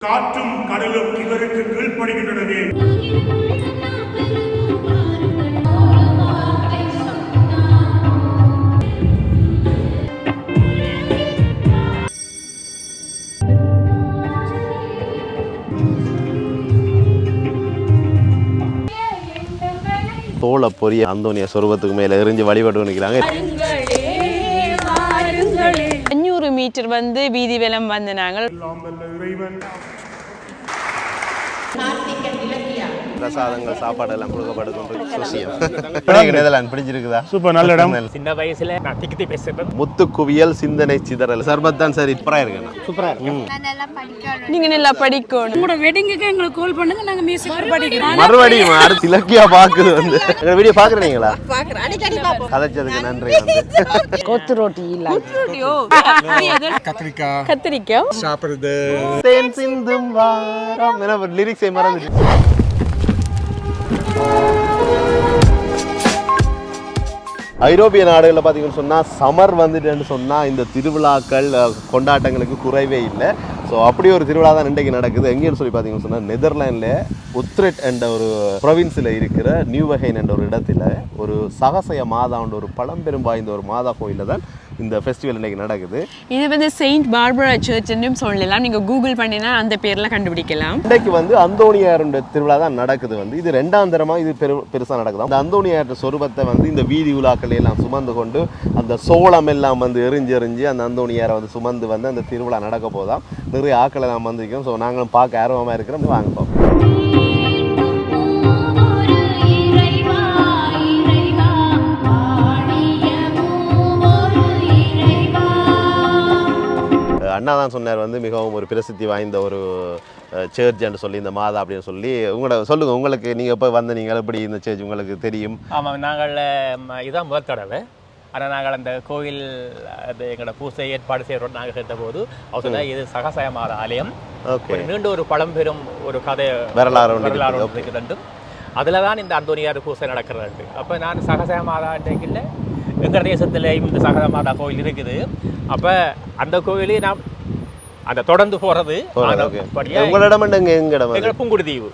காற்றும் கடலும் இவருக்கு கீழ்ப்படுகின்றனவே. தோள பொரிய அந்தோனியா சொருபத்துக்கு மேல எரிஞ்சு வழிபட்டு நிற்கிறாங்க. 500 மீட்டர் வீதி வேலம் வந்து நாங்கள் பிரசாதங்கள் சாப்பாடு எல்லாம் கொடுக்கப்படுது. பிடிச்சிருக்குதா? சூப்பர், நல்ல இடம். சின்ன வயசுல நான் திக்கி பேசுறேன். முத்து குவியல் சிந்தனை சிதறல் சர்பத் தான் சார். இப்பரா இருக்கு, சூப்பரா இருக்கு. நீங்க நல்லா படிக்கணும். உங்களோட வெட்டிங்க்கு எங்களுக்கு கால் பண்ணுங்க, நாங்க மியூசிக் படிக்கிறோம். மறுபடியும் அடுத்து இலக்கியா பாக்குது எங்க வீடியோ பாக்குறீங்களா? பாக்குறேன், அடிக்கடி பாப்போம். கதைச்சதுக்கு நன்றி. கொத்து ரொட்டி இல்ல, கொத்துரோட்டியோ கத்திரிக்காய் சாப்பிடுறது தேன் சிந்தும் வாரம் என லிரிக்ஸை மறந்துச்சு. ஐரோப்பிய நாடுகளில் பார்த்தீங்கன்னு சொன்னால் சம்மர் வந்துட்டுன்னு சொன்னால் இந்த திருவிழாக்கள் கொண்டாட்டங்களுக்கு குறைவே இல்லை. ஸோ அப்படி ஒரு திருவிழா தான் இன்றைக்கு நடக்குது. எங்கேன்னு சொல்லி பார்த்தீங்கன்னு சொன்னால் நெதர்லாண்டில் உத்ரெட் என்ற ஒரு ப்ரொவின்ஸில் இருக்கிற நியூவஹைன் என்ற ஒரு இடத்துல ஒரு சகசய மாதான்ற ஒரு பழம்பெரும் வாய்ந்த ஒரு மாதா கோயிலில் தான் இந்த ஃபெஸ்டிவல் இன்றைக்கி நடக்குது. இது செயின்ட் பார்பரா சர்ச்ன்னு சொல்லலாம். நீங்கள் கூகுள் பண்ணினா அந்த பேர்லாம் கண்டுபிடிக்கலாம். இன்றைக்கு அந்தோனியாருடைய திருவிழா தான் நடக்குது. இது ரெண்டாம் தரமாக இது பெருசாக நடக்குது. அந்த அந்தோனியார் சொரூபத்தை இந்த வீதி உலாக்கள் எல்லாம் சுமந்து கொண்டு அந்த சோளம் எல்லாம் எரிஞ்சு அந்த அந்தோனியாரை சுமந்து அந்த திருவிழா நடக்க போதாம். நிறைய ஆக்களை நாம் வந்திருக்கோம். ஸோ நாங்களும் பார்க்க ஆர்வமாக இருக்கிறோம். வாங்க பார்ப்போம். அண்ணா தான் சொன்னார் மிகவும் ஒரு பிரசித்தி வாய்ந்த ஒரு சர்ச் என்று சொல்லி இந்த மாதா அப்படின்னு சொல்லி. உங்களோட சொல்லுங்கள், உங்களுக்கு நீங்கள் எப்போ நீங்கள் எப்படி இந்த சர்ச் உங்களுக்கு தெரியும்? ஆமாம், நாங்கள் இதான் முதல் தடவை. ஆனால் நாங்கள் அந்த கோவில் அது எங்களோட பூசை ஏற்பாடு செய்கிறோம். நாங்கள் சேர்த்த போது அவர் சொன்னால் இது சகசய மாதா ஆலயம். ஓகே, மீண்டும் ஒரு பழம்பெரும் ஒரு கதை வரலாறு ரெண்டும் அதில் தான் இந்த அந்தோனியார் பூசை நடக்கிறது. அப்போ நான் சகசய மாதா இல்லை எங்கள் தேசத்தில் இந்த சகசய மாதா கோவில் இருக்குது. அப்போ அந்த கோவிலே நாம் அந்த தொடர்ந்து போகிறது. புங்குடுதீவு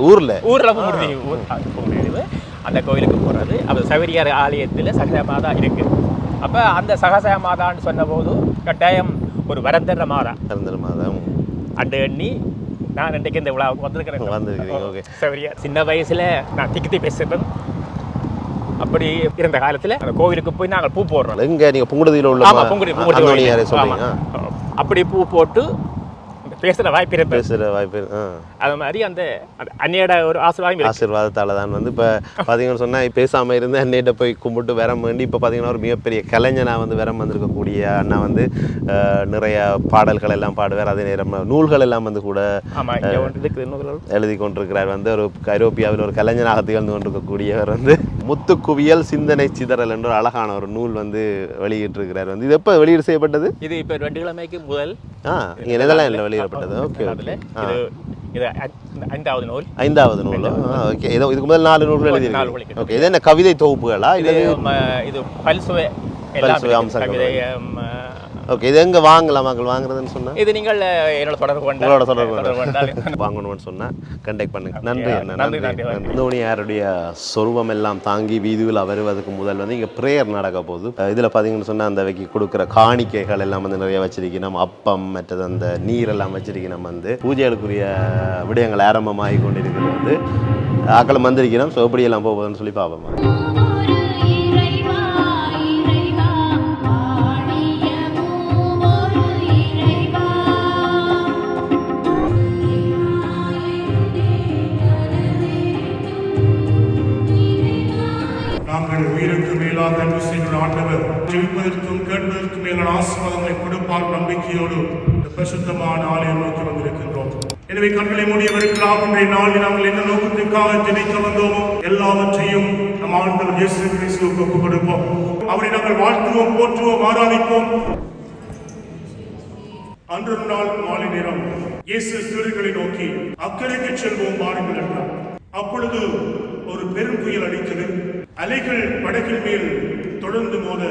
ஊரில் புங்குடுதீவு அந்த கோவிலுக்கு போகிறது. அப்போ சவரியார் ஆலயத்தில் சகசய மாதா இருக்குது. அப்போ அந்த சகசய மாதான்னு சொன்னபோது கட்டாயம் ஒரு வரந்தர மாதா அண்டு எண்ணி நான் இன்றைக்கு இந்த விழாவுக்கு வந்திருக்கிறேன். சவரியார் சின்ன வயசில் நான் திக்கி பேசுகிறேன். அப்படி இருந்த காலத்தில் அந்த கோவிலுக்கு போய் நாங்கள் பூ போடுறோம். இங்கே நீங்கள் புங்குடுதியில் உள்ள அப்படி பூ போட்டு பேசுகிற வாய்ப்பு அது மாதிரி அந்த அன்னையோட ஒரு ஆசீர்வாதத்தால் தான் இப்போ பார்த்தீங்கன்னு சொன்னால் பேசாமல் இருந்து அன்னையிட்ட போய் கும்பிட்டு வரம் வேண்டி இப்போ பார்த்தீங்கன்னா ஒரு மிகப்பெரிய கலைஞனாக வரம் வந்திருக்கக்கூடிய அண்ணா நிறைய பாடல்கள் எல்லாம் பாடுவார். அதே நேரம் நூல்கள் எல்லாம் கூட எழுதி கொண்டிருக்கிறார். ஒரு ஐரோப்பியாவில் ஒரு கலைஞனாக திகழ்ந்து கொண்டிருக்கக்கூடியவர் முத்து குவியல் சிந்தனை சிதறல் என்ற ஒரு அழகான ஒரு நூல் வெளியிட்டிருக்கிறார். இது எப்போ வெளியீடு செய்யப்பட்டது? இது இப்போ 2 கிழமைக்கு முதல் நெதர்லாண்டில் வெளியிடப்பட்டது. ஓகே, இது 5வது நூல். ஓகே, இதுக்கு முதல் 4 நூல்கள் எழுதியிருக்கீங்க. ஓகே, இது என்ன கவிதை தொகுப்புகளா? இது பல்சுவை அம்சங்கள். ஓகே, இது எங்கே வாங்கலாம்? மக்கள் வாங்குறதுன்னு சொன்னால் இது நீங்கள் என்னோட தொடர்பு வாங்கணும்னு சொன்னால் கண்டெக்ட் பண்ணுங்க. நன்றி. அந்தோனியாருடைய சொரூபம் எல்லாம் தாங்கி வீதியில் வருவதற்கு முதல் இங்கே ப்ரேயர் நடக்க போகுது. இதில் பார்த்தீங்கன்னு சொன்னால் அந்த வைக்க கொடுக்குற காணிக்கைகள் எல்லாம் நிறைய வச்சிருக்கணும். அப்பம் மற்றது அந்த நீரெல்லாம் வச்சிருக்கணும். பூஜைகளுக்குரிய விடயங்கள் ஆரம்பமாகி கொண்டிருக்கிறது. ஆக்களும் வந்திருக்கணும். ஸோ எப்படியெல்லாம் போகுதுன்னு சொல்லி பார்ப்போம். நாங்கள் உயிருக்கு மேலாக அன்பு செய்கிற ஆண்டவர் ஜெபிப்பதற்கும் கேட்பதற்கும் மேலான ஆசீர்வாதங்களை கொடுப்பார் நம்பிக்கையோடு பரிசுத்தமான ஆலயம் நோக்கி வந்திருக்கின்றோம். எனவே கண்களை மூடியவர்களாக இன்றைய நாளில் நாங்கள் என்ன நோக்கத்திற்காக ஜெபிக்க வந்தோமோ எல்லாவற்றையும் நம் ஆண்டவர் இயேசு கிறிஸ்துவுக்கு ஒப்புக் கொடுப்போம். அவரை நாங்கள் வாழ்த்துவோம், போற்றுவோம், ஆராதிப்போம். அன்றொரு நாள் மாலை நேரம் இயேசு சீடர்களை நோக்கி அக்கறைக்கு செல்வோம் பாருங்கள் என்றார். அப்பொழுது ஒரு பெரும் புயல் அடித்தது. அலைகள் படகின் மேல் தொடர்ந்து மோத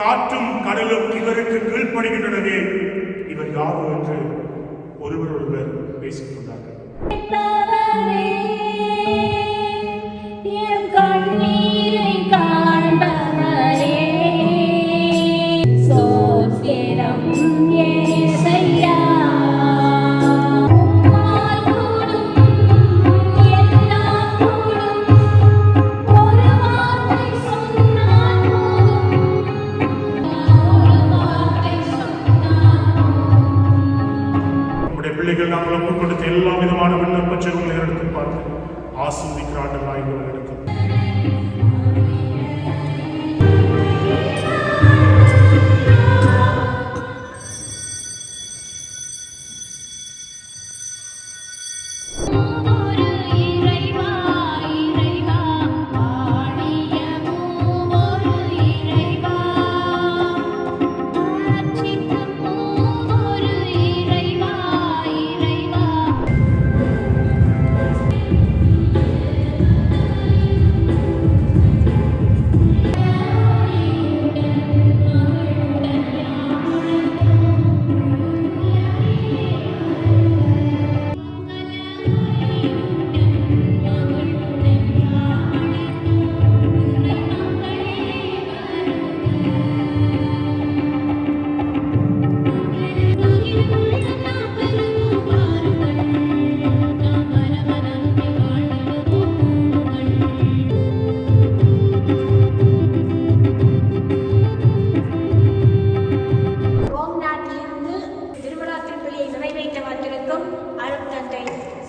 காற்றும் கடலும் இவருக்கு கீழ்ப்படுகின்றனவே, இவர் யாரோ என்று ஒருவர் பேசிக் கொண்டார்கள். பிள்ளைகள் நாங்கள் ஒப்புக் கொடுத்த எல்லா விதமான விண்ணப்ப ஜெபங்களை எடுத்து பார்த்து ஆசீர்வதிக்கிற ஆண்டவராய் எங்களுக்கு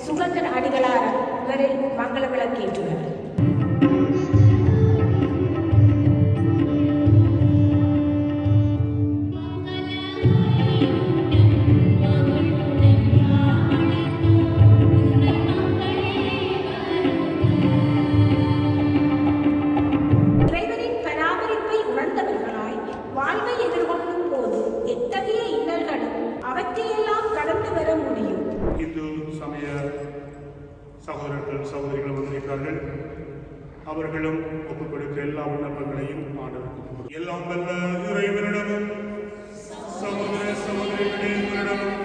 சுகந்தன் அடிகளார் இவரில் மங்கள விளக்கேற்றுவார். இறைவனின் பராமரிப்பை உணர்ந்தவர்களாய் வாழ்வை எதிர்கொள்ளும் போது எத்தகைய இன்னல்களும் அவற்றையெல்லாம் கடந்து வர முடியும். இந்து சமய சகோதரர்கள் சகோதரிகள் வந்திருக்கிறார்கள். அவர்களும் ஒப்புக் கொடுக்க எல்லா விண்ணப்பங்களையும் ஆண்டவருக்கு எல்லாம் வல்ல இறைவனிடமும் சகோதர சகோதரிகளே உங்களிடமும்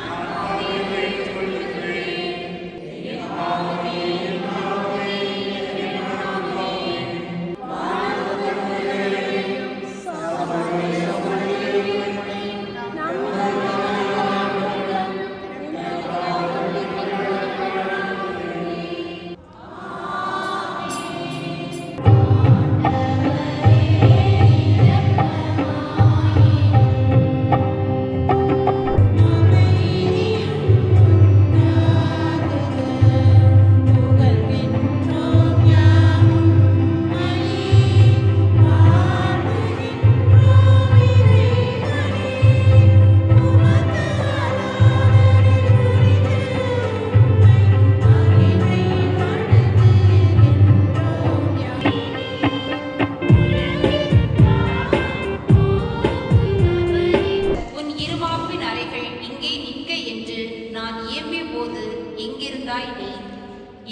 நான் பாவங்களை ஏற்றுக்கொள்கிறேன்.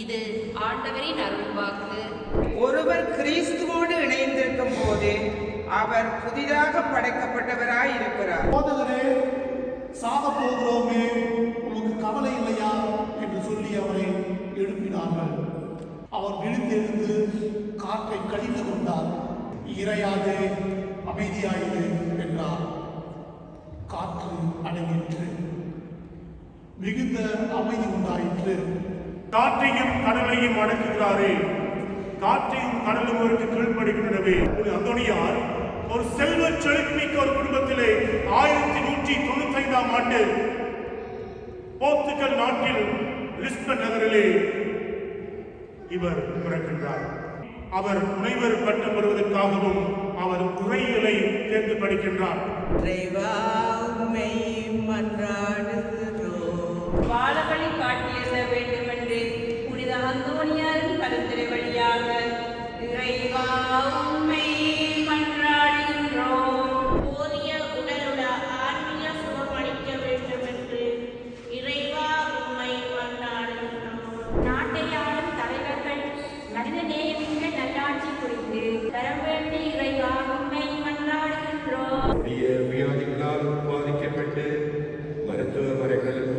இது ஆண்டவரின் அருள்வாக்கு. ஒருவர் கிறிஸ்துவோடு இணைந்திருக்கும் போது அவர் புதிதாக படைக்கப்பட்டவராய் இருக்கிறார். போதகரே, சாக போகிறோமே, உனக்கு கவலை இல்லையா என்று சொல்லி அவரை எழுப்பினார்கள். அவர் விழுந்தெழுந்து காற்றை கடிந்து கொண்டார். இறையாதே, அமைதியாயிரு என்றார். காற்று அடங்கிற்று, மிகுந்த அமைதி உண்டாயிற்று. காற்றையும் கடலையும் அடக்குகிறாரே, காற்றையும் கடலும் அவருக்கு கீழ்ப்படுகின்றனவே. அந்தோனியார் ஒரு செல்வ செழிப்புமிக்க ஒரு குடும்பத்திலே 1195ஆம் ஆண்டு போர்த்துகல் நாட்டில் லிஸ்பன் நகரிலே இவர் பிறக்கின்றார். அவர் முனைவர் பட்டம் பெறுவதற்காகவும் அவர் உரையிலை தேர்ந்து படிக்கின்றார். வாழவழி காட்டியத வேண்டும் என்று புனித அந்தோனியாரின் கருத்துரை வழியாக இறைவா உம்மை மன்றாடுகின்றோம். போதிய உடலுள்ள ஆன்மீக சுகமளிக்க வேண்டும் என்று இறைவா உம்மை மன்றாடுகின்றோம். நாட்டை ஆளும் தலைவர்கள் மனித நேயமிக்க நல்லாட்சி குறித்து தர வேண்டி இறைவா உம்மை மன்றாடுகின்றோம். வியாதிகளால் பாதிக்கப்பட்டு மருத்துவ முறைகளுக்கு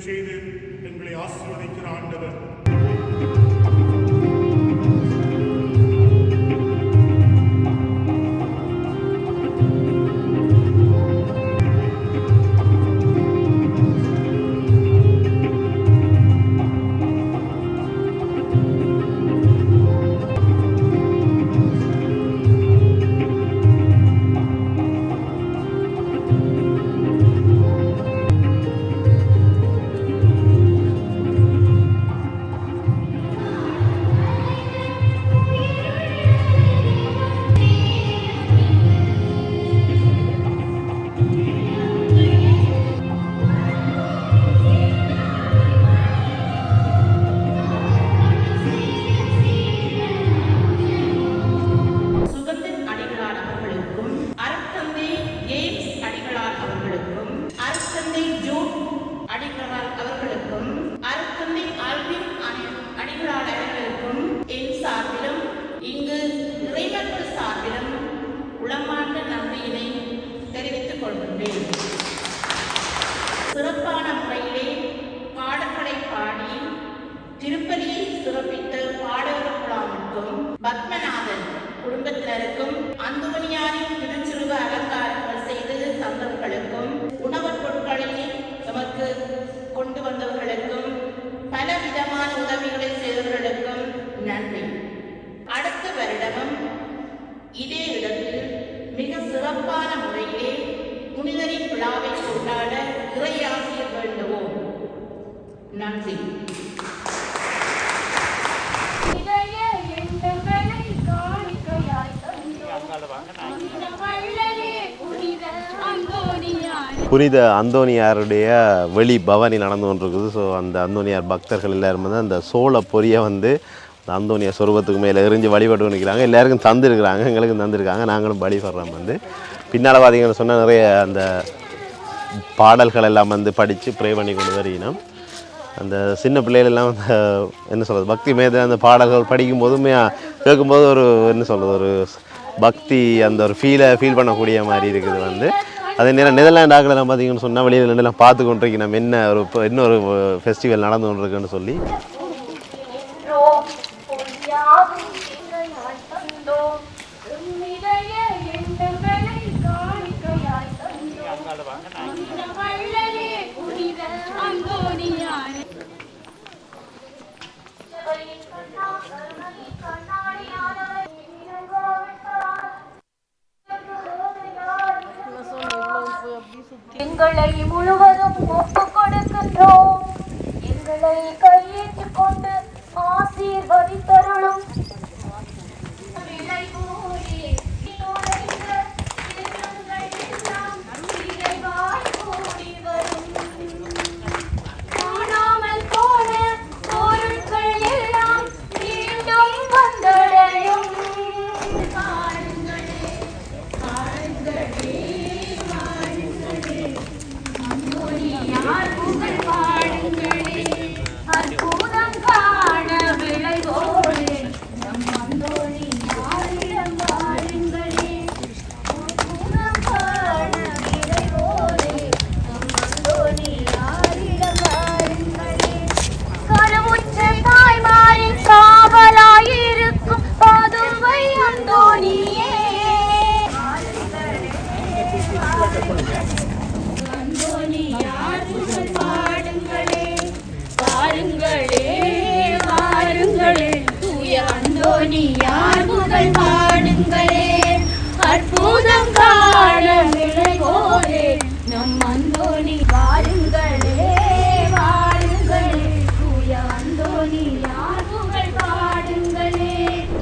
செய்து எங்களை ஆசீர்வதிக்கிற ஆண்டவர். சிறப்பான முறையிலே பாடல்களை பாடி திருப்பதியை சிறப்பித்த பாடகர் குழாமிற்கும் பத்மநாதன் குடும்பத்தினருக்கும் அந்தோனியாரின் திருச்சிறுவ அலங்காரங்கள் செய்து தந்தவர்களுக்கும் உணவுப் பொருட்களை நமக்கு கொண்டு வந்தவர்களுக்கும் பல விதமான உதவிகளை செய்தவர்களுக்கும் நன்றி. அடுத்த வருடமும் இதே இடத்தில் மிக சிறப்பான முறையிலே புனிதரின் விழாவை கொண்டாட இறையாசிரியர் வேண்டுவோம். நன்றி. புனித அந்தோனியாருடைய வெளி பவனி நடந்து கொண்டிருக்குது. ஸோ அந்த அந்தோனியார் பக்தர்கள் எல்லாரும் வந்து அந்த சோள பொரியை வந்து அந்த அந்தோனியார் சொருபத்துக்கு மேலே எரிஞ்சு வழிபட்டு நிற்கிறாங்க. எல்லாருக்கும் தந்துருக்குறாங்க, எங்களுக்கும் தந்துருக்காங்க, நாங்களும் வழிபடுறோம். வந்து பின்னால் பார்த்தீங்கன்னு சொன்னால் நிறைய அந்த பாடல்கள் எல்லாம் வந்து படித்து ப்ரே பண்ணி கொண்டு வருகிறோம். அந்த சின்ன பிள்ளைகளெல்லாம் என்ன சொல்கிறது, பக்தி மேதம் அந்த பாடல்கள் படிக்கும்போதுமே கேட்கும்போது ஒரு என்ன சொல்கிறது, ஒரு பக்தி அந்த ஒரு ஃபீல் பண்ணக்கூடிய மாதிரி இருக்குது. வந்து அதே நேரம் நெதர்லாண்ட் ஆக்கெல்லாம் பார்த்தீங்கன்னு சொன்னால் வெளியில் ரெண்டெல்லாம் பார்த்து கொண்டிருக்கோம் நம்ம இன்னொரு ஃபெஸ்டிவல் நடந்து கொண்டிருக்குன்னு சொல்லி. எங்களை முழுவதும் ஒப்புக் கொடுக்கின்றோம். எங்களை கையேற்றுக் கொண்டு ஆசீர்வதித்தருளும். காணாமல் போன பொருட்கள் எல்லாம் மீண்டும் வந்தடையும். காணுங்களே, காணுங்களே.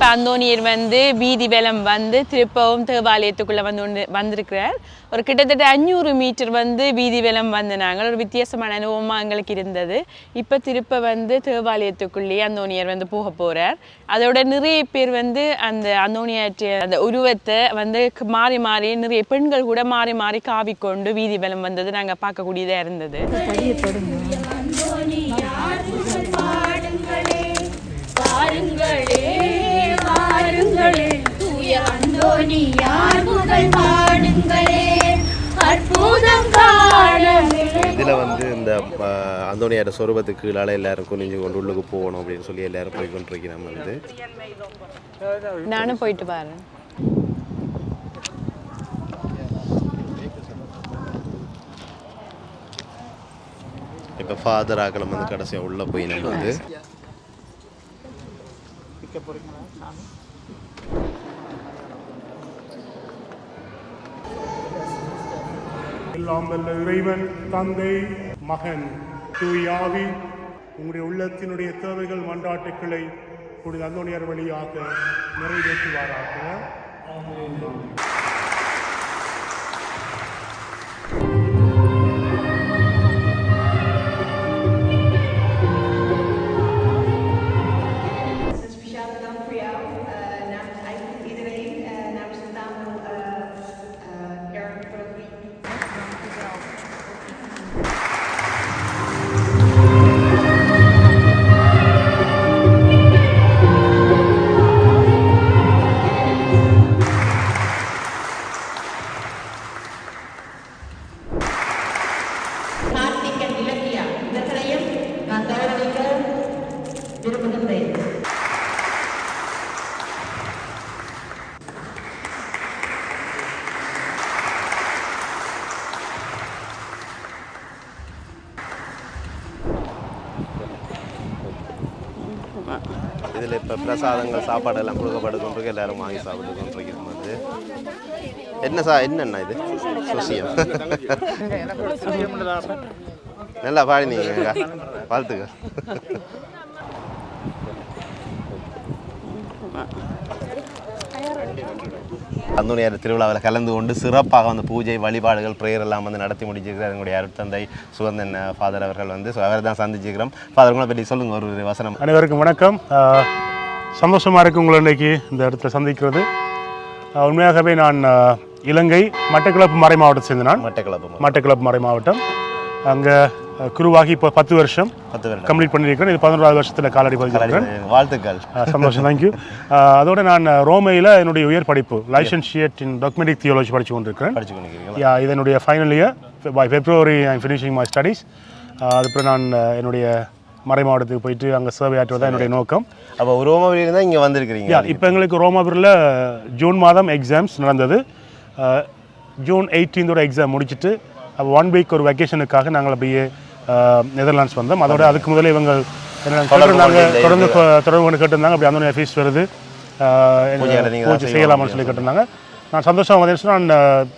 இப்போ அந்தோனியர் வந்து வீதி வேலம் வந்து திருப்பவும் தேவாலயத்துக்குள்ளே வந்திருக்கிறார். ஒரு கிட்டத்தட்ட 500 மீட்டர் வந்து வீதி வேலம் வந்து நாங்கள் ஒரு வித்தியாசமான அனுபவமாக எங்களுக்கு இருந்தது. இப்போ திருப்ப வந்து தேவாலயத்துக்குள்ளேயே அந்தோனியர் வந்து போக போகிறார். அதோட நிறைய பேர் வந்து அந்த அந்தோனியாற்ற அந்த உருவத்தை வந்து மாறி மாறி நிறைய பெண்கள் கூட மாறி மாறி காவிக்கொண்டு வீதி வேலம் வந்தது நாங்கள் பார்க்கக்கூடியதாக இருந்தது. இதில் வந்து இந்த அந்தோனியார் சொரூபத்துக்கு கீழால் எல்லாரும் குனிஞ்சு கொண்டு உள்ளுக்கு போகணும் அப்படின்னு சொல்லி எல்லாரும் போய் கொண்டிருக்கிறோம். வந்து நானும் போயிட்டு பாருங்க. இப்போ ஃபாதர் ஆக்களம் வந்து கடைசியாக உள்ளே போய் நம்ம வந்து எல்லாம் வல்ல இறைவன் தந்தை மகன் தூய ஆவி உங்களுடைய உள்ளத்தினுடைய தேவைகள் மன்றாட்டுக்களை புனித அந்தோனியார் வழியாக நிறைவேற்றுவாராக. இதில் இப்போ பிரசாதங்கள் சாப்பாடெல்லாம் கொடுக்கப்பட்டு கொண்டிருக்கு. எல்லாரும் வாங்கி சாப்பிட்டு கொண்டிருக்கிறோம். வந்து என்னென்ன இது சுசியம் நல்லா பாடினீங்க, வாழ்த்துக்க. அந்தோனியார் திருவிழாவில் கலந்து கொண்டு சிறப்பாக வந்து பூஜை வழிபாடுகள் ப்ரேயர் எல்லாம் வந்து நடத்தி முடிச்சிருக்கிறார் எங்களுடைய அருட்தந்தை சுகந்தன் ஃபாதர் அவர்கள். வந்து அவர் தான் சந்திச்சுக்கிறோம். ஃபாதர் உங்களை பற்றி சொல்லுங்கள் ஒரு வசனம். அனைவருக்கும் வணக்கம். சந்தோஷமாக இருக்குது உங்களை இன்றைக்கி இந்த இடத்துல சந்திக்கிறது. உண்மையாகவே நான் இலங்கை மட்டக்களப்பு மறை மாவட்டத்தை சேர்ந்த நான் மட்டக்களப்பு மறை மாவட்டம். அங்கே குருவாகி இப்போ 10 வருஷம் கம்ப்ளீட் பண்ணியிருக்கிறேன். இது 11வது வருஷத்தில் காலடி பதிக்கிறேன். வாழ்த்துக்கள். சந்தோஷம், தேங்க்யூ. அதோட நான் ரோமையில் என்னுடைய உயர் படிப்பு லைசன்ஷியேட் இன் டாக்குமெண்டிக் தியோலஜி படித்து கொண்டிருக்கிறேன். இதனுடைய final year by February I am finishing my studies. அதுக்கப்புறம் நான் என்னுடைய மறை மாவட்டத்துக்கு போயிட்டு அங்கே சர்வே ஆற்றுவதான் என்னுடைய நோக்கம். அப்போ ரோமாபுரியில் தான் இங்கே வந்திருக்கிறீங்க? இப்போ எங்களுக்கு ரோமாபுரியில் ஜூன் மாதம் எக்ஸாம்ஸ் நடந்தது. ஜூன் 18 எக்ஸாம் முடிச்சுட்டு அப்போ 1 வீக் ஒரு வெக்கேஷனுக்காக நாங்கள் அப்படியே நெதர்லாண்ட்ஸ் வந்தோம். அதோட அதுக்கு முதல்ல இவங்க தொடர்ந்து கேட்டிருந்தாங்க. அப்படி அந்த ஃபீஸ் வருது பூஜை செய்யலாமான்னு சொல்லி கேட்டிருந்தாங்க. நான் சந்தோஷம் வந்து நான்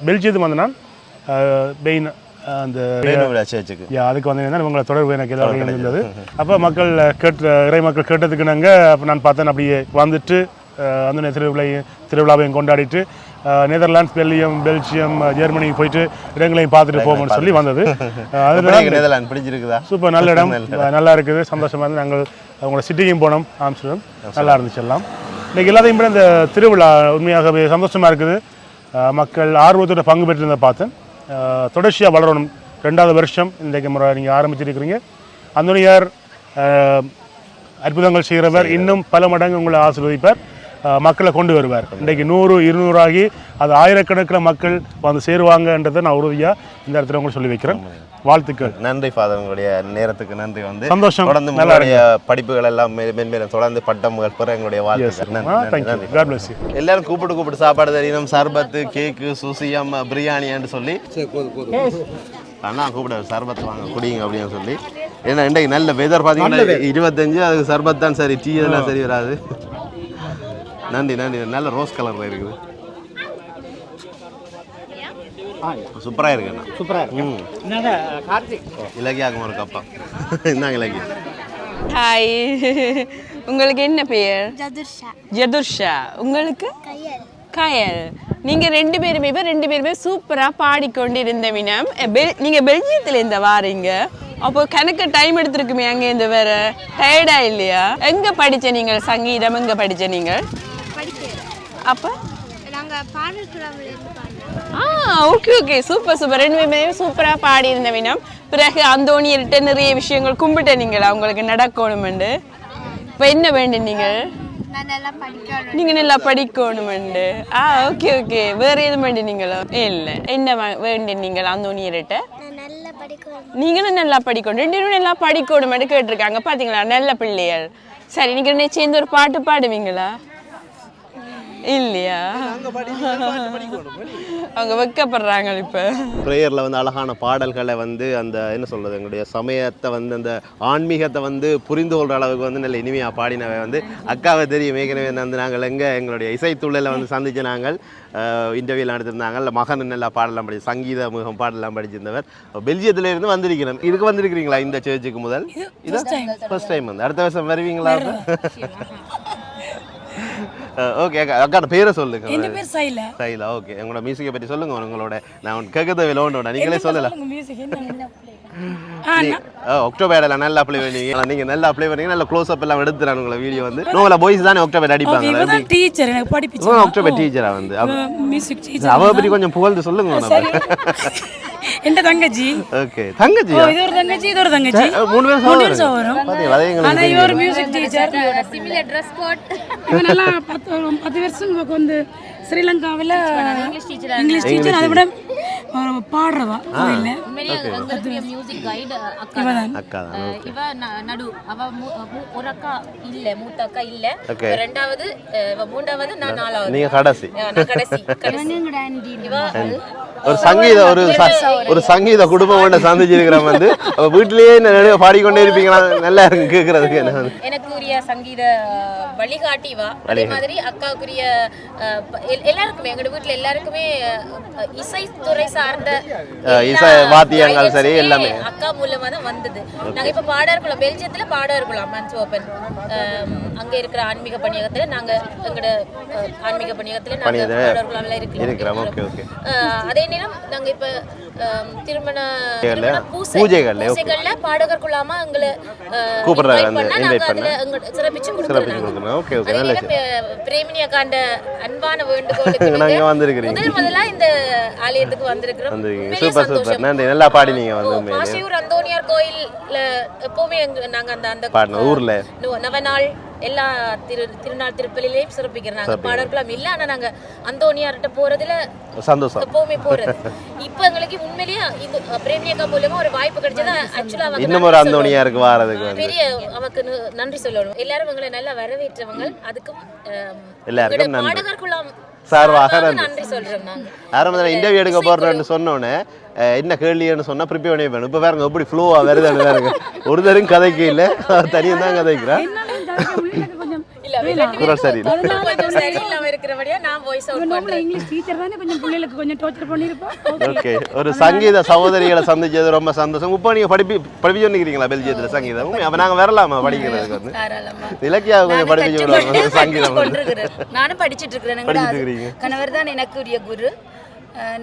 பெல்ஜியத்துக்கு வந்தேன். நான் பெயின் அந்த அதுக்கு வந்தீங்கன்னா இவங்களை தொடர்பு எனக்கு எதாவது இருந்தது. அப்போ மக்கள் இறை மக்கள் கேட்டதுக்கு நாங்கள் அப்போ நான் பார்த்தேன். அப்படியே வந்துட்டு அந்த திருவிழாவையும் கொண்டாடிட்டு நெதர்லாண்ட்ஸ், பெல்ஜியம், ஜெர்மனி போயிட்டு இடங்களையும் பார்த்துட்டு போகணும்னு சொல்லி வந்தது. நெதர்லாந்து பிடிச்சிருக்குதா? சூப்பர், நல்ல இடம், நல்லா இருக்குது, சந்தோஷமாக இருந்து நாங்கள் அவங்களோட சிட்டிக்கும் போனோம். ஆம்ஸ்டர்டாம் நல்லா இருந்துச்சு எல்லாம். இன்றைக்கி எல்லாத்தையும் கூட இந்த திருவிழா உண்மையாகவே சந்தோஷமாக இருக்குது. மக்கள் ஆர்வத்தோட பங்கு பெற்றிருந்த பார்த்தேன். தொடர்ச்சியாக வளரணும். 2வது வருஷம் இன்றைக்கு முறை நீங்கள் ஆரம்பிச்சிருக்கிறீங்க. அந்தோனியார் அற்புதங்கள் செய்கிறவர். இன்னும் பல மடங்கு உங்களை ஆசீர்வதிப்பார், மக்களை கொண்டு வருவார். இன்றைக்கு 100, 200 ஆகி அது ஆயிரக்கணக்கில் மக்கள் வந்து சேருவாங்கன்றதை நான் உறுதியாக இந்த இடத்துல உங்களுக்கு சொல்லி வைக்கிறேன். வாழ்த்துக்கள். நன்றி ஃபாதர், உங்களுடைய நேரத்துக்கு நன்றி. வந்து சந்தோஷம். தொடர்ந்து உங்களுடைய படிப்புகள் எல்லாம் மென்மேலும் தொடர்ந்து பட்டமுகள் பெற எங்களுடைய வாழ்த்துக்கள். எல்லாரும் கூப்பிட்டு சாப்பாடு தெரியணும். சர்பத்து, கேக்கு, சுசியம், பிரியாணி என்று சொல்லி அண்ணா கூப்பிட சர்பத் வாங்க குடிங்க அப்படின்னு சொல்லி. ஏன்னா இன்றைக்கு நல்ல வெதர் பார்த்தீங்கன்னா 25, அதுக்கு சர்பத் தான் சரி, டீ இதெல்லாம் சரி வராது. நன்றி. நல்ல ரோஸ் கலரில் இருக்குது, சூப்பராக இருக்குண்ணா. சூப்பராக இலக்கியாக்கும் ஒரு கப்பா. இந்தாங்க இலக்கியம். ஹாய். உங்களுக்கு என்ன பெயர்? ஜதுர்ஷா. ஜதுர்ஷா. உங்களுக்கு? கயல். கயல். நீங்க ரெண்டு பேருமே சூப்பரா பாடிக்கொண்டு இருந்த வினம். நீங்க பெல்ஜியத்துல இருந்து வாரீங்க, அப்போ கணக்கு டைம் எடுத்திருக்குமே அங்கே இருந்து வேற டயர்டா இல்லையா? எங்க படிச்ச நீங்கள் சங்கீதம்? எங்க படிச்ச நீங்கள்? அப்ப நாங்க பாடல் கிளப்ல இருந்து பாடினோம். ஓகே சூப்பர் ரெண்டு பேருமே சூப்பரா பாடி இருந்த வினம். பிறகு அந்தோணியர்கிட்ட நிறைய விஷயங்கள் கும்பிட்ட நீங்களா உங்களுக்கு நடக்கணுமெண்டு. இப்போ என்ன வேண்டும் நீங்கள்? நான் நல்லா படிக்கணும். நீங்க நல்லா படிக்கணுமெண்டு. ஓகே வேற எதுவும் வேண்டி நீங்களோ? இல்லை. என்ன வேண்டி நீங்கள் அந்தோணியர்கிட்ட? நான் நல்லா படிக்கணும். நீங்களும் நல்லா படிக்கணும், ரெண்டு பேரும் நல்லா படிக்கணுமெண்டு கேட்டிருக்காங்க. பாத்தீங்களா, நல்ல பிள்ளைகள். சரி, நீங்க என்ன சேர்ந்து ஒரு பாட்டு பாடுவீங்களா? இல்லையா? அவங்க வெக்கப்படுறாங்க. இப்போ ப்ரேயரில் வந்து அழகான பாடல்களை வந்து அந்த என்ன சொல்கிறது, எங்களுடைய சமயத்தை வந்து அந்த ஆன்மீகத்தை வந்து புரிந்து கொள்கிற அளவுக்கு வந்து நல்ல இனிமையாக பாடினவை வந்து அக்காவை தெரியும். ஏற்கனவே வந்து நாங்கள் எங்களுடைய இசைத்துள்ளில் வந்து சந்தித்து நாங்கள் இன்டர்வியூவில் நடத்திருந்தாங்க. இல்லை மகன் நல்லா பாடலாம் படிச்சு, சங்கீத முகம் பாடலாம் படிச்சிருந்தவர். பெல்ஜியத்தில் இருந்து வந்திருக்கிறேன். இதுக்கு வந்திருக்கிறீங்களா இந்த சர்ச்சுக்கு முதல்? இது ஃபர்ஸ்ட் டைம் வந்து. அடுத்த வருஷம் வருவீங்களா? ஓகே அக்காட பேரை சொல்லுங்க. என் பேர் சைலா. சைலா. ஓகே, உங்களோட மியூசிக்கை பற்றி சொல்லுங்க. உங்களோட நான் கேட்க தேவையில்லை, நீங்களே சொல்லலாம். ஒக்டோபர் நல்லா அப்ளை பண்ணீங்க. நீங்க நல்லா அப்ளை பண்ணீங்க, நல்ல க்ளோஸ் அப் எல்லாம் எடுத்துறாங்க உங்களை வீடியோ வந்து. நோல பாய்ஸ் தானே ஒக்டோபர் அடிப்பாங்க. டீச்சர் எனக்கு படிப்பிச்சு. ஒக்டோபர் டீச்சரா வந்து மியூசிக் டீச்சர். அவ பத்தி கொஞ்சம் புகழ்ந்து சொல்லுங்க. எந்த தங்கச்சி? ஓகே, தங்கச்சி. இது ஒரு தங்கச்சி, இது ஒரு தங்கச்சி. மூணு பேர் சகோதரம். ஆனா இவர் music teacher. Similar dress code. இவனெல்லாம் 10 வருஷம் வந்து ஸ்ரீலங்காவில் இங்கிலீஷ் டீச்சர். அதை விட பாடுறவா இல்ல. மியூசிக் கைடு அக்கா. இவ நடு அவ ஒரு அக்கா இல்ல, மூத்த அக்கா இல்ல. ரெண்டாவது மூன்றாவது நான் நாலாவது. நீங்க கடைசி. நான் கடைசி. ஒரு சங்கீத குடும்பம் ஒன்று சந்திச்சிருக்கிற வந்து வீட்டிலேயே நிறைய பாடிக்கொண்டே இருப்பீங்களா? நல்லா இருக்கு கேட்கறதுக்கு. எனக்கு உரிய சங்கீத வழிகாட்டிவா. அதே மாதிரி அக்காவுக்குரிய எல்லாருக்குமே, எங்க வீட்டுல எல்லாருக்குமே இசைத்துறை சார்ந்த இசை வாத்தியங்கள் சரி எல்லாமே அக்கா மூலமா தான் வந்தது. நாங்க இப்ப பாடர்குளம், பெல்ஜியத்துல பாடர்குளம் மன்ஸ் ஓபன் அங்க இருக்கிற ஆன்மீக பணியகத்துல நாங்க எங்கட ஆன்மீக பணியகத்துல நாங்க பாடர்குளம்ல இருக்கிறோம். அதே நேரம் நாங்க இப்ப திருமண பூஜைகள்ல பாடகர் குழாமா எங்களை சிறப்பிச்சு கொடுத்துருக்காங்க. பிரேமினி அக்காண்ட அன்பான வேண்டுகோளுக்கு முதலா இந்த ஆலயத்துக்கு வந்திருக்கிறோம். நல்லா பாடினீங்க. மாசியூர் அந்தோனியார் கோயில்ல எப்பவுமே நாங்க அந்த ஊர்ல நவநாள் எல்லா திருநாள் திருப்பலிலையும் சிறப்பிக்கிறோம். பாடல்களும் இல்ல, ஆனா நாங்க அந்தோனியார்கிட்ட போறதுல சந்தோஷம் எப்பவுமே போறது. இப்ப எங்களுக்கு உண்மையிலேயே இந்த பிரேமியக்கா மூலமா ஒரு வாய்ப்பு கிடைச்சது. ஆக்சுவலா இன்னும் ஒரு அந்தோனியாருக்கு வாரதுக்கு பெரிய அவக்கு நன்றி சொல்லணும். எல்லாரும் எங்களை நல்லா வரவேற்றவங்க. அதுக்கும் எல்லாருக்கும் பாடகர்களும் சார்பாக நன்றி சொல்றோம். நாங்க ஆரம்பத்தில் இன்டர்வியூ எடுக்க போறோம்னு சொன்னோன்னே என்ன கேள்வின்னு சொன்னா ப்ரிப்பேர் பண்ணி வேணும். இப்போ பாருங்க எப்படி ஃப்ளோவா வருது பாருங்க. ஒரு தரும் கதைக்கு இல்லை, தனியாக தான் கதைக்கிறேன். குரல் சரி ஓகே. ஒரு சங்கீத சகோதரிகளை சந்திச்சது ரொம்ப சந்தோஷம். இப்போ நீங்க படிப்பிச்சு வந்துக்கிறீங்களா பெல்ஜியத்துல சங்கீதம்? அப்ப நாங்க வரலாமா படிக்கிறதுக்கு? வந்து இலக்கியா கொஞ்சம் படிப்பிச்சு விடுவாங்க சங்கீதம். நானும் படிச்சுட்டு இருக்கிறேன். கணவர் தான் எனக்கு உரிய குரு.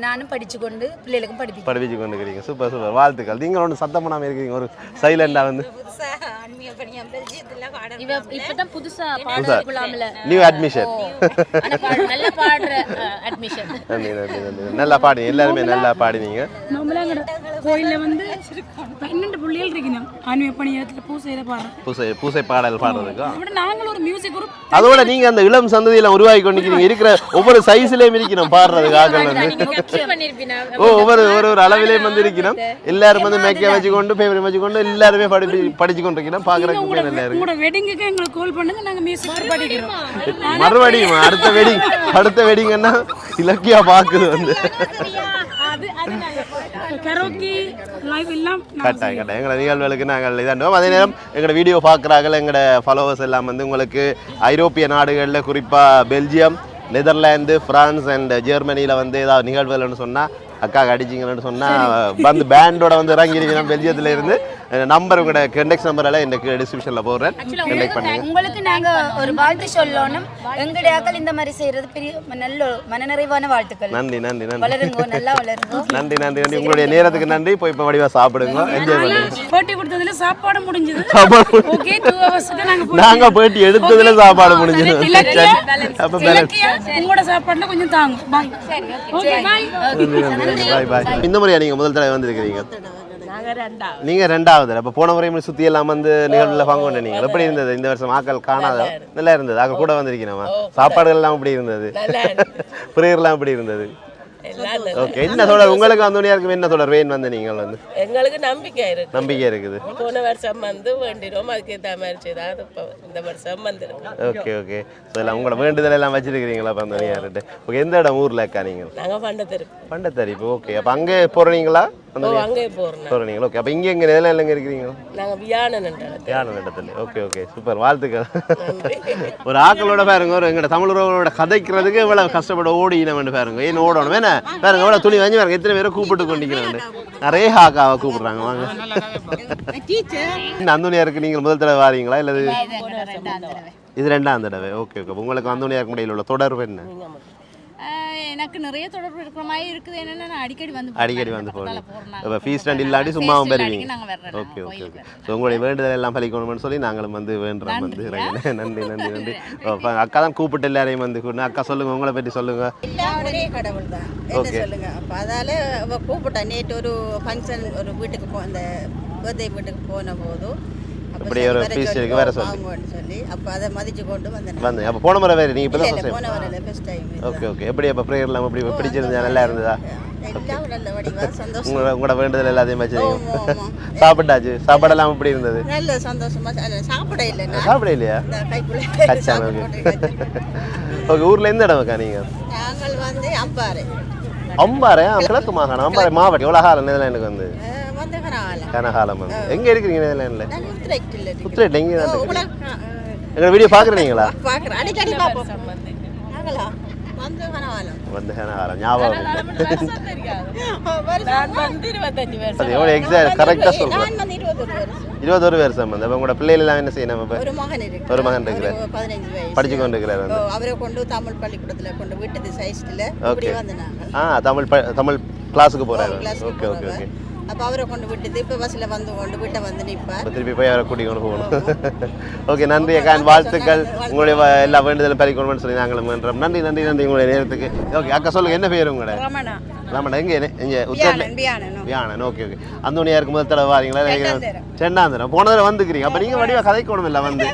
நானும் படிச்சு கொண்டு பிள்ளைகளுக்கும் படிப்பிச்சு கொண்டு இருக்கிறீங்க. சூப்பர் சூப்பர், வாழ்த்துக்கள். நீங்க ஒன்று சத்தம் பண்ணாம இருக்கீங்க, ஒரு சைலண்டா வந்து. இப்பதான் புதுசா பாடலாம்ல நியூ அட்மிஷன். நல்ல பாடுற அட்மிஷன். நல்லா பாடி, எல்லாருமே நல்லா பாடினீங்க. கோயில்ல வந்து 12 பிள்ளைகள் இருக்கணும் ஆன்மீக பணியகத்துல பூசை பாடல் பாடுறதுக்கு. நாங்களும் ஒரு மியூசிக் குரூப். அதோட நீங்க அந்த இளம் சந்ததியில உருவாக்கி கொண்டிருக்கீங்க. இருக்கிற ஒவ்வொரு சைஸ்லயும் இருக்கணும் பாடுறதுக்கு. ஆக்கள் வந்து ஒவ்வொரு அளவிலேயும் வந்து இருக்கணும். எல்லாரும் வந்து மேக்கே வச்சுக்கொண்டு பேப்பர் வச்சுக்கொண்டு எல்லாருமே படிச்சு கொண்டிருக்கணும். பாக்குறதுக்கு நல்லா இருக்கு. உங்களோட வெட்டிங்குக்கு எங்களுக்கு கால் பண்ணுங்க, நாங்க மியூசிக் படிக்கிறோம். மறுபடியும் அடுத்த வெட்டிங்கன்னா இலக்கியா பாக்குது வந்து கரோக்கி லைவ் எல்லாம் கட்டாயம் எங்களோட நிகழ்வுகளுக்கு நாங்கள் இதாண்டோம். அதே நேரம் எங்களோட வீடியோ பார்க்குறாங்க எங்களோட ஃபாலோவர்ஸ் எல்லாம் வந்து உங்களுக்கு ஐரோப்பிய நாடுகளில் குறிப்பாக பெல்ஜியம், நெதர்லாந்து, ஃப்ரான்ஸ் அண்ட் ஜெர்மனியில் வந்து ஏதாவது நிகழ்வுகள்னு சொன்னால் அக்கா அடிச்சிங்கன்னு சொன்னால் வந்து பேண்டோட வந்து இறங்கிருக்கணும் பெல்ஜியத்தில் இருந்து. நம்பர் உங்களோட கண்டெக்ட் நம்பர் எல்லாம் இந்த டிஸ்கிரிப்ஷனில் போடுறேன். கண்டெக்ட் பண்ணுங்க. உங்களுக்கு நாங்க ஒரு வாழ்த்து சொல்லணும். எங்களுடைய ஆக்கள் இந்த மாதிரி செய்யறது பெரிய நல்ல மனநிறைவான வாழ்த்துக்கள். நன்றி நன்றி நன்றி. வளருங்க, நல்லா வளருங்க. நன்றி நன்றி நன்றி. உங்களுடைய நேரத்துக்கு நன்றி. போய் இப்போ வடிவா சாப்பிடுங்க, என்ஜாய் பண்ணுங்க. போட்டி கொடுத்ததுல சாப்பாடு முடிஞ்சது. ஓகே 2 ஹவர்ஸ்க்கு நாங்க போட்டி எடுத்ததுல சாப்பாடு முடிஞ்சது. அப்ப உங்களோட சாப்பாடுல கொஞ்சம் தாங்க. Bye. Okay bye. Bye bye. இந்த முறையா நீங்க முதல் தடவை வந்திருக்கீங்க? நீங்க ரெண்டாவது. அப்ப போன முறை சுத்தி எல்லாம் வந்து நிகழ்வுல பங்கு கொண்டு நீங்க எப்படி இருந்தது? இந்த வருஷம் ஆக்கள் காணாத நல்லா இருந்தது. ஆக்கள் கூட வந்திருக்கீங்க. சாப்பாடுகள் எல்லாம் எப்படி இருந்தது? பிரேயர் எல்லாம் எப்படி இருந்தது? ஓகே. என்ன தொடர் உங்களுக்கு அந்தோனியாருக்கு என்ன தொடர் வேன் வந்து நீங்கள் வந்து? எங்களுக்கு நம்பிக்கை இருக்கு. நம்பிக்கை இருக்குது. போன வருஷம் வந்து வேண்டினோம், அதுக்கு ஏற்ற மாதிரி செய்தால் இந்த வருஷம் வந்துருக்கு. Okay okay. ஸோ எல்லாம் உங்களோட வேண்டுதல் எல்லாம் வச்சிருக்கிறீங்களா அப்போ அந்தோனியார்கிட்ட? ஓகே. எந்த இடம் ஊரில் இருக்கா நீங்கள்? நாங்கள் பண்டத்தரிப்பு. பண்டத்தரிப்பு. ஓகே. அப்போ அங்கே போகிறீங்களா? அங்கே போகிறீங்களா? ஓகே. அப்போ இங்கே எங்கே நிலம் எல்லாம் இருக்கிறீங்க? நாங்கள் வியாழன் இடத்துல. Okay okay. சூப்பர். வாழ்த்துக்கள். ஒரு ஆக்களோட பாருங்க, ஒரு எங்களோட தமிழரோட கதைக்கிறதுக்கு இவ்வளவு கஷ்டப்பட ஓடினவன் பாருங்க. ஏன் ஓடணும் வேணா பாருங்க, எவ்வளோ துணி வாங்கி பாருங்க, எத்தனை பேரை கூப்பிட்டு கொண்டிருக்கிறாங்க. நிறைய ஹாக்காவை கூப்பிடுறாங்க. வாங்க. இந்த அந்தோனியாருக்கு நீங்கள் முதல் தடவை வாரீங்களா இல்லை இது ரெண்டாம் தடவை? Okay okay. உங்களுக்கு அந்தோனியாருக்கு இடையில உள்ள தொடர்பு என்ன? எனக்கு நிறைய தொடர்பு இருக்கிற மாதிரி இருக்குது. என்னன்னா நான் அடிக்கடி வந்து போகிறேன். இப்போ ஃபீஸ் ஸ்டாண்ட் இல்லாட்டி சும்மாவும் பெறுவீங்க. Okay okay okay. ஸோ உங்களுடைய வேண்டுதல் எல்லாம் பலிக்கணும்னு சொல்லி நாங்களும் வந்து வேண்டுறோம். வந்து நன்றி நன்றி நன்றி. அக்கா தான் கூப்பிட்டு எல்லாரையும் வந்து கூப்பிட்டு. அக்கா சொல்லுங்க, உங்களை பற்றி சொல்லுங்க. ஒரே கடவுள் தான் என்ன சொல்லுங்க. அப்போ அதால கூப்பிட்டேன். நேற்று ஒரு ஃபங்க்ஷன் ஒரு வீட்டுக்கு அந்த பர்த்டே வீட்டுக்கு போன போதும் அப்படி ஒரு ஃபீஸ் இருக்கு வேற சொல்லி அப்போ அதை மதிச்சு கொண்டு வந்தேன். அப்போ போன முறை வேறு நீங்கள் இப்போ தான் போன வரையில ஃபர்ஸ்ட் டைம். Okay okay. எப்படி அப்போ ப்ரேயர்லாம் எப்படி பிடிச்சிருந்தா? நல்லா இருந்ததா? எல்லாம் நல்ல வடிவா சந்தோஷம். உங்களோட வேண்டுதல் எல்லாத்தையும் வச்சுருக்கீங்க. சாப்பிட்டாச்சு. சாப்பாடெல்லாம் எப்படி இருந்தது? நல்ல சந்தோஷமா. சாப்பிட இல்லை, சாப்பிட இல்லையா? கைக்குள்ள. ஓகே. ஊரில் எந்த இடம்க்கா நீங்கள்? நாங்கள் வந்து அம்பாறை. அம்பாறை கிழக்கு மாகாணம். அம்பாறை மாவட்டம். எவ்வளோ காலம் நெதர்லாண்டுக்கு வந்து? கனகாலம் வந்து. எங்கே இருக்கிறீங்க நெதர்லாண்டில்? உத்ரெட். எங்கே தான் எங்களோட வீடியோ பார்க்குறீங்களா? அடிக்கடி பார்ப்போம். வந்து கனகாலம் ஞாபகம். எவ்வளோ எக்ஸாக்ட் கரெக்டாக சொல்கிறேன். 21 வருஷம் வந்து. அப்போ உங்களோட பிள்ளைகள் எல்லாம் என்ன செய்யணும்? இப்போ ஒரு மகன் இருக்கு. ஒரு மகன் இருக்கிறார். 15 வயசு. படிச்சு கொண்டு இருக்கிறார் வந்து. அவரை கொண்டு தமிழ் பள்ளிக்கூடத்தில் கொண்டு விட்டது சைஸ்டில். இப்படி வந்தாங்க. தமிழ் கிளாஸுக்கு போகிறாரு. Okay okay okay. அப்போ அவரை கொண்டு விட்டது இப்போ பஸ்ஸில் வந்து கொண்டு வீட்டை வந்து நிற்பார். திருப்பி போய் அவரை கூட்டிக் கொண்டு போகணும். ஓகே. நன்றி அக்கா. வாழ்த்துக்கள். உங்களுடைய எல்லா வேண்டுதலும் பறிக்கணும்னு சொல்லி நாங்களும் வேண்டுறோம். நன்றி நன்றி நன்றி உங்களுடைய நேரத்துக்கு. ஓகே அக்கா சொல்லுங்க, என்ன பேர் உங்களோட? ரமணா. ரமணா. எங்கே வியானன். Okay okay. அந்தோனியாருக்கு முதல் தடவை வாரீங்களா? ரெண்டாம் தடவை. போன தடவை வந்துக்கிறீங்க. அப்போ நீங்கள் வடிவா கதைக்கணும் இல்லை வந்து?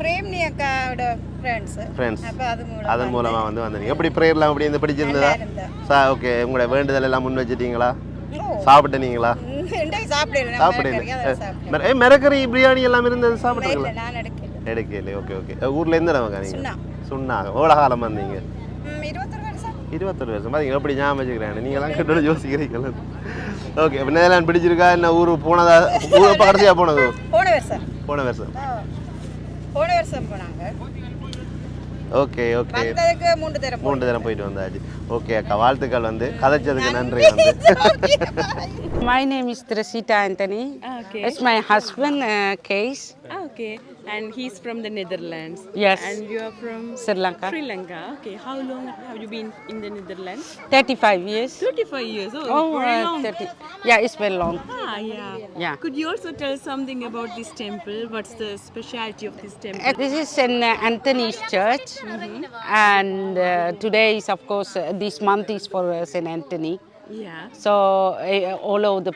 பிரேம்னி அக்காவோட ஃப்ரெண்ட்ஸ். அதன் மூலமாக வந்து வந்தீங்க. எப்படி ப்ரேயர்லாம் எப்படி இருந்து பிடிச்சிருந்ததா? ஓகே. உங்களுடைய வேண்டுதல் எல்லாம் முன் வச்சுட்டீங்களா? சாப்பிட்டீங்களா? சாப்பிடுங்க. மிரக்கறி பிரியாணி எல்லாம் இருந்தது சாப்பிட்டீங்களா? எடுக்கல. Okay okay. ஊரில் எந்த இடம்க்கா நீங்கள்? சுண்ணாக. எவ்வளோ காலம் வந்தீங்க? 21 வருஷம். பார்த்தீங்க எப்படி ஞாபகம் வச்சுக்கிறேன். நீங்களாம் கிட்ட யோசிக்கிறீங்களா? ஓகே. இப்போ நெதர்லாந்து பிடிச்சிருக்கா? என்ன ஊர் போனதா? ஊர் இப்போ கடைசியாக போனது? போன வருஷம் போனாங்க. Okay okay. 3 தரம் போயிட்டு வந்தாச்சு. ஓகே அக்கா. வாழ்த்துக்கள். வந்து கதைச்சதுக்கு நன்றி. வந்து My name is Tresita Anthony. Okay. It's my husband, Case. Okay. And he's from the Netherlands. Yes. And you are from Sri Lanka. Sri Lanka. Okay. How long have you been in the Netherlands? 35 years. 35 years. Oh, very long. 30. Yeah, it's very long. Yeah. Could you also tell something about this temple? What's the specialty of this temple? This is an Anthony's church. And today is, of course, this month is for St. Anthony. Yeah. So all over the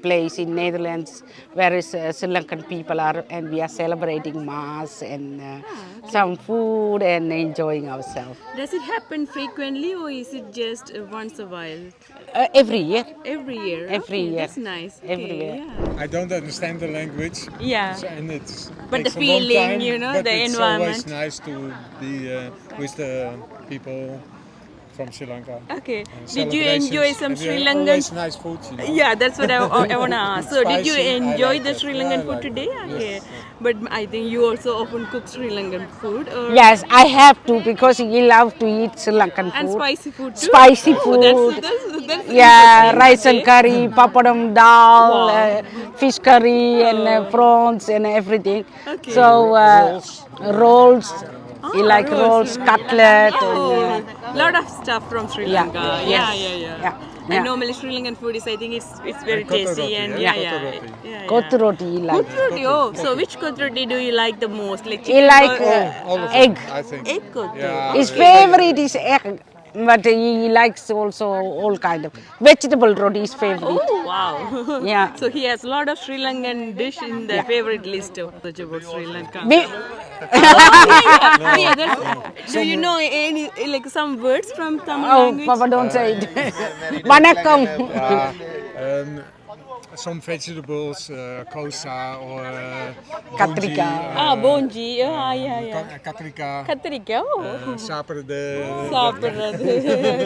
place in Netherlands, where Sri Lankan people are, and we are celebrating Mass and some food and enjoying ourselves. Does it happen frequently or is it just once a while? Every year. Every year. Every okay, year. That's nice. Every okay, year. Yeah. I don't understand the language. Yeah. And it's but the takes a long feeling, time, you know, but the it's environment. always nice to be with the people from Sri Lanka. Okay. Did you enjoy some Sri Lankan? Always nice food. You know? Yeah, that's what I want to ask. So, did you Spicy, I enjoy like the it. Sri Yeah, Lankan I food like it. today? Okay. Yes, But I think you also often cook Sri Lankan food. Or? Yes, I have to because he love to eat Sri Lankan food. And spicy food too? Spicy Oh, food. that's Yeah, interesting. rice and Okay. curry, papadam dal, Wow. fish curry and prawns and everything. Okay. So rolls. He like rolls, cutlet. Oh, And, lot of stuff from Sri yeah. Lanka. Yes. Yeah. Yeah. And normally Sri Lankan food is, I think it's very tasty and Koth roti he like. Koth roti. Oh, so which koth roti do you like the most? Like He chicken like or- All of them, egg. I think. egg koth roti. Yeah. His favorite is egg, but he likes also all kind of vegetable roti is favorite. Oh wow! Yeah. So he has a lot of Sri Lankan dish in the favorite list of about Sri Lanka. Do you know any like some words from Tamil Oh, language? Papa, don't say it. Vanakkam. Some vegetables, kosa or Katrika. Bonji. Yeah. Katrika. Katrika. Oh. Saperde.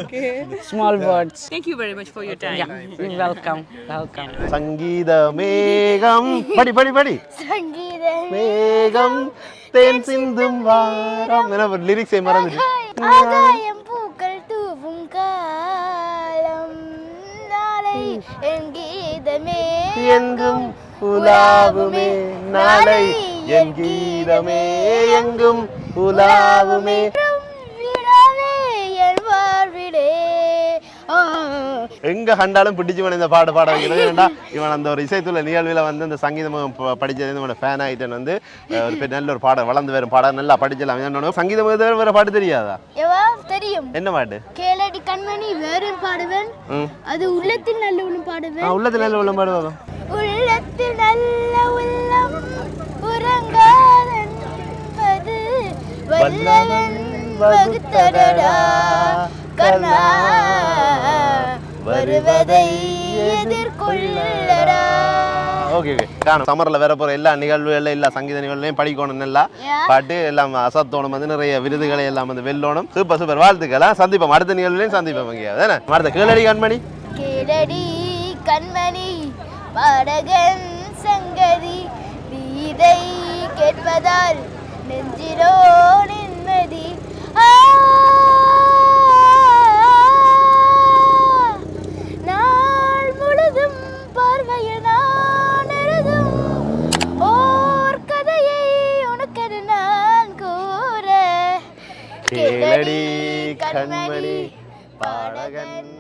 Okay. Small words. Thank you very much for your time. Yeah, you're welcome. Welcome. சங்கீத மேகம் படி மேகம் தேன் சிந்தும் வாரம் என்ன லிரிக்ஸை மறந்துட்டு ஆகாயம் பூக்கள் தூவும் காலம் நாளை என் கீதமே எங்கும் உலாவுமே நாளை என் கீதமே எங்கும் உலாவுமே விடாவே என் வாழ்விலே எங்க கண்டாலும் பிடிச்சவன் இந்த பாட வைக்கிறது ஏன்னா இவன் அந்த ஒரு இசைத்துள்ள நிகழ்வில் வந்து அந்த சங்கீதம் படிச்சது இவனோட ஃபேன் ஆகிட்டேன் வந்து ஒரு நல்ல ஒரு பாடம் வளர்ந்து வரும் பாடம் நல்லா படிச்சலாம் என்னோட சங்கீதம் வேற பாட்டு தெரியாதா தெரியும் என்ன பாட்டு கேளடி கண்மணி வேறும் பாடுவேன் அது உள்ளத்தில் நல்ல உள்ளம் பாடுவேன் உள்ளத்தில் நல்ல உள்ளம் பாடுவாங்க உள்ளத்தில் நல்ல உள்ளம் உறங்காதென்பது வல்லவன் வகுத்தடடா கண்ணா வருவதை எதிர்கொள்ளடா. ஓகே காணும் சம்மரில் வேற போகிற எல்லா நிகழ்வுகளில் எல்லா சங்கீத நிகழ்வுலையும் படிக்கணும் நல்லா பாட்டு எல்லாம் அசத்தோணும் வந்து நிறைய விருதுகளை எல்லாம் வந்து வெல்லணும் சூப்பர் வாழ்த்துக்கலாம் சந்திப்போம் அடுத்த நிகழ்வுலையும் சந்திப்போம் எங்கேயாவது அடுத்த கேளடி கண்மணி கேளடி கண்மணி பாடகன் சங்கதி நீதை கேட்பதால் நெஞ்சிலோ நிம்மதி நாள் முழுதும் பார்வையில் நான் எழுதும் ஓர் கதையை உனக்கென நான் கூற கேளடி கண்மணி பாடகன்